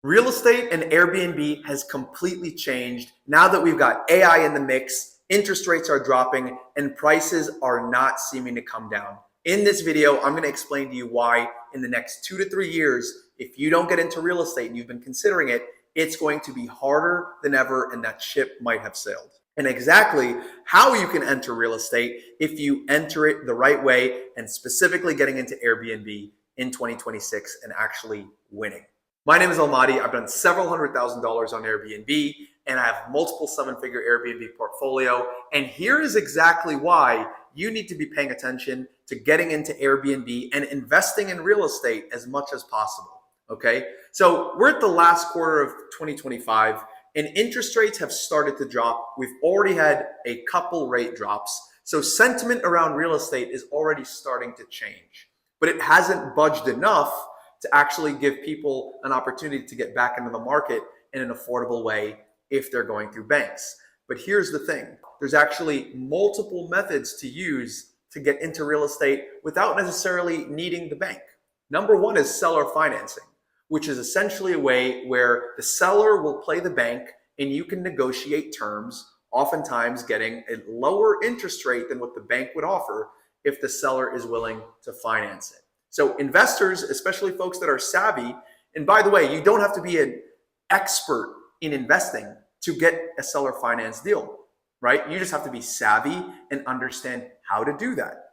Real estate and Airbnb has completely changed now that we've got AI in the mix, interest rates are dropping, and prices are not seeming to come down. In this video, I'm going to explain to you why in the next 2 to 3 years, if you don't get into real estate and you've been considering it, it's going to be harder than ever and that ship might have sailed. And exactly how you can enter real estate if you enter it the right way, and specifically getting into Airbnb in 2026 and actually winning. My name is Almahdi. I've done several $100,000s on Airbnb, and I have multiple seven-figure Airbnb portfolio. And here is exactly why you need to be paying attention to getting into Airbnb and investing in real estate as much as possible. Okay, so we're at the last quarter of 2025, and interest rates have started to drop. We've already had a couple rate drops. So sentiment around real estate is already starting to change, but it hasn't budged enough to actually give people an opportunity to get back into the market in an affordable way if they're going through banks. But here's the thing. There's actually multiple methods to use to get into real estate without necessarily needing the bank. Number one is seller financing, which is essentially a way where the seller will play the bank and you can negotiate terms, oftentimes getting a lower interest rate than what the bank would offer if the seller is willing to finance it. So investors, especially folks that are savvy, and by the way, you don't have to be an expert in investing to get a seller finance deal, right? You just have to be savvy and understand how to do that.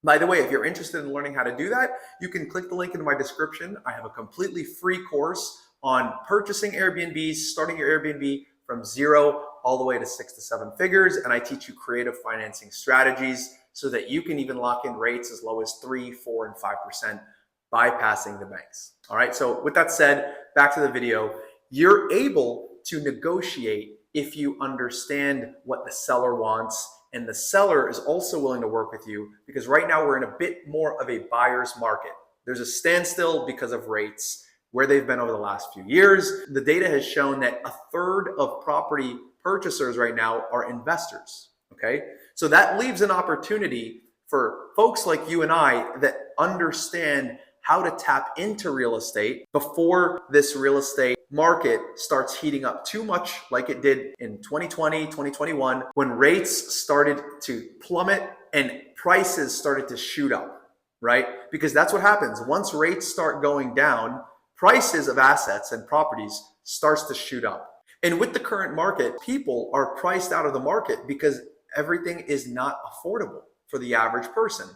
By the way, if you're interested in learning how to do that, you can click the link in my description. I have a completely free course on purchasing Airbnbs, starting your Airbnb from zero all the way to 6 to 7 figures. And I teach you creative financing strategies so that you can even lock in rates as low as 3, 4, and 5%, bypassing the banks. All right, so with that said, back to the video. You're able to negotiate if you understand what the seller wants, and the seller is also willing to work with you, because right now we're in a bit more of a buyer's market. There's a standstill because of rates, where they've been over the last few years. The data has shown that a third of property purchasers right now are investors, okay? So that leaves an opportunity for folks like you and I that understand how to tap into real estate before this real estate market starts heating up too much like it did in 2020, 2021, when rates started to plummet and prices started to shoot up, right? Because that's what happens. Once rates start going down, prices of assets and properties starts to shoot up. And with the current market, people are priced out of the market because everything is not affordable for the average person.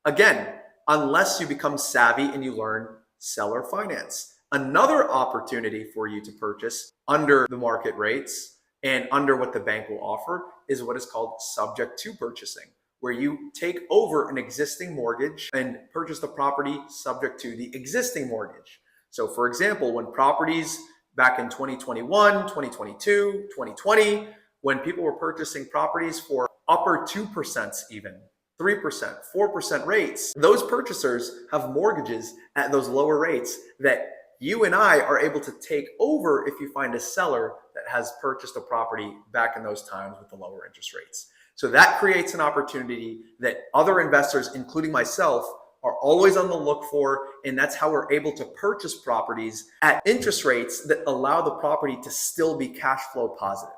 Again, unless you become savvy and you learn seller finance. Another opportunity for you to purchase under the market rates and under what the bank will offer is what is called subject to purchasing, where you take over an existing mortgage and purchase the property subject to the existing mortgage. So for example, when properties back in 2021, 2022, 2020, when people were purchasing properties for upper 2%, even 3%, 4% rates, those purchasers have mortgages at those lower rates that you and I are able to take over if you find a seller that has purchased a property back in those times with the lower interest rates. So that creates an opportunity that other investors, including myself, are always on the look for, and that's how we're able to purchase properties at interest rates that allow the property to still be cash flow positive.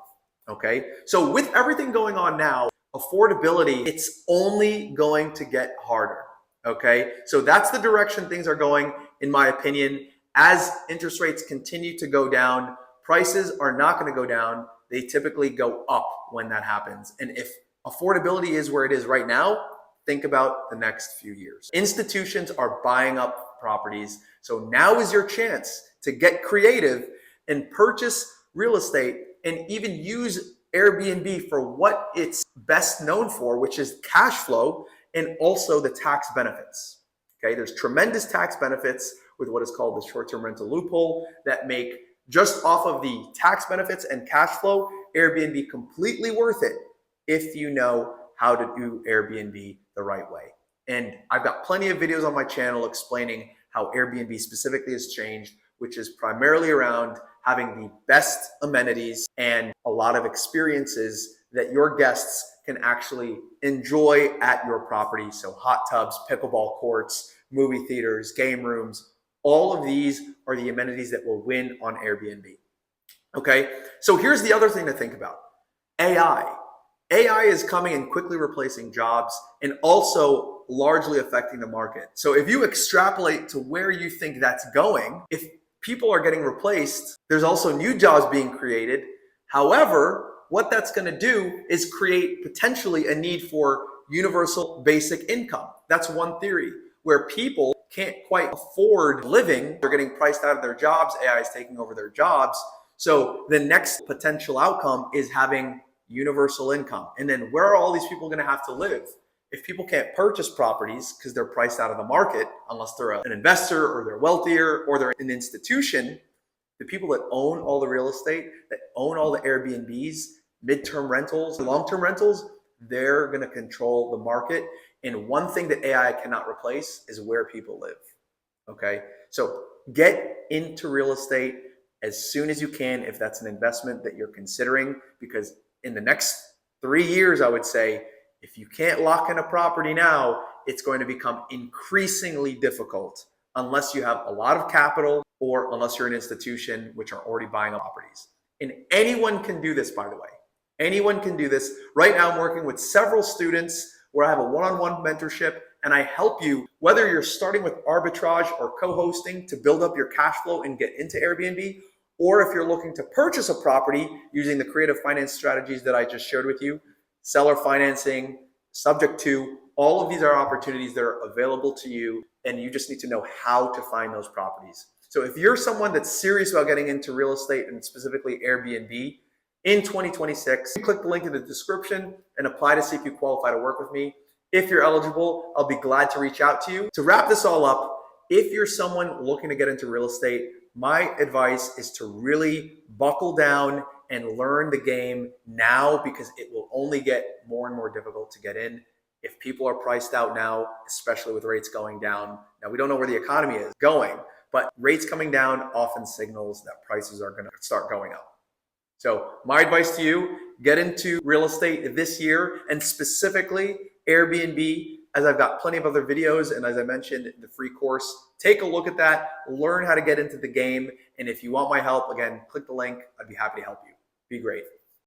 Okay, so with everything going on now, affordability, it's only going to get harder. Okay, so that's the direction things are going, in my opinion. As interest rates continue to go down, prices are not going to go down. They typically go up when that happens. And if affordability is where it is right now, think about the next few years. Institutions are buying up properties. So now is your chance to get creative and purchase real estate and even use Airbnb for what it's best known for, which is cash flow and also the tax benefits. Okay, there's tremendous tax benefits with what is called the short-term rental loophole that make, just off of the tax benefits and cash flow, Airbnb completely worth it if you know how to do Airbnb the right way. And I've got plenty of videos on my channel explaining how Airbnb specifically has changed, which is primarily around having the best amenities and a lot of experiences that your guests can actually enjoy at your property. So hot tubs, pickleball courts, movie theaters, game rooms, All of these are the amenities that will win on Airbnb. Okay, so here's the other thing to think about. AI. AI is coming and quickly replacing jobs and also largely affecting the market. So if you extrapolate to where you think that's going, if people are getting replaced, there's also new jobs being created. However, what that's going to do is create potentially a need for universal basic income. That's one theory, where people can't quite afford living. They're getting priced out of their jobs. AI is taking over their jobs. So the next potential outcome is having universal income. And then where are all these people going to have to live? If people can't purchase properties because they're priced out of the market, unless they're an investor or they're wealthier or they're an institution, the people that own all the real estate, that own all the Airbnbs, midterm rentals, long-term rentals, they're going to control the market. And one thing that AI cannot replace is where people live. Okay, so get into real estate as soon as you can if that's an investment that you're considering, because in the next 3 years, I would say, if you can't lock in a property now, it's going to become increasingly difficult unless you have a lot of capital or unless you're an institution which are already buying properties. And anyone can do this, by the way. Anyone can do this. Right now, I'm working with several students where I have a one-on-one mentorship and I help you, whether you're starting with arbitrage or co-hosting to build up your cash flow and get into Airbnb, or if you're looking to purchase a property using the creative finance strategies that I just shared with you, seller financing, subject to, all of these are opportunities that are available to you, and you just need to know how to find those properties. So if you're someone that's serious about getting into real estate and specifically Airbnb in 2026, click the link in the description and apply to see if you qualify to work with me. If you're eligible, I'll be glad to reach out to you. To wrap this all up, if you're someone looking to get into real estate, my advice is to really buckle down and learn the game now, because it will only get more and more difficult to get in. If people are priced out now, especially with rates going down, now we don't know where the economy is going, but rates coming down often signals that prices are going to start going up. So my advice to you, get into real estate this year, and specifically Airbnb, as I've got plenty of other videos. And as I mentioned, the free course, take a look at that, learn how to get into the game. And if you want my help, again, click the link. I'd be happy to help you. Be great.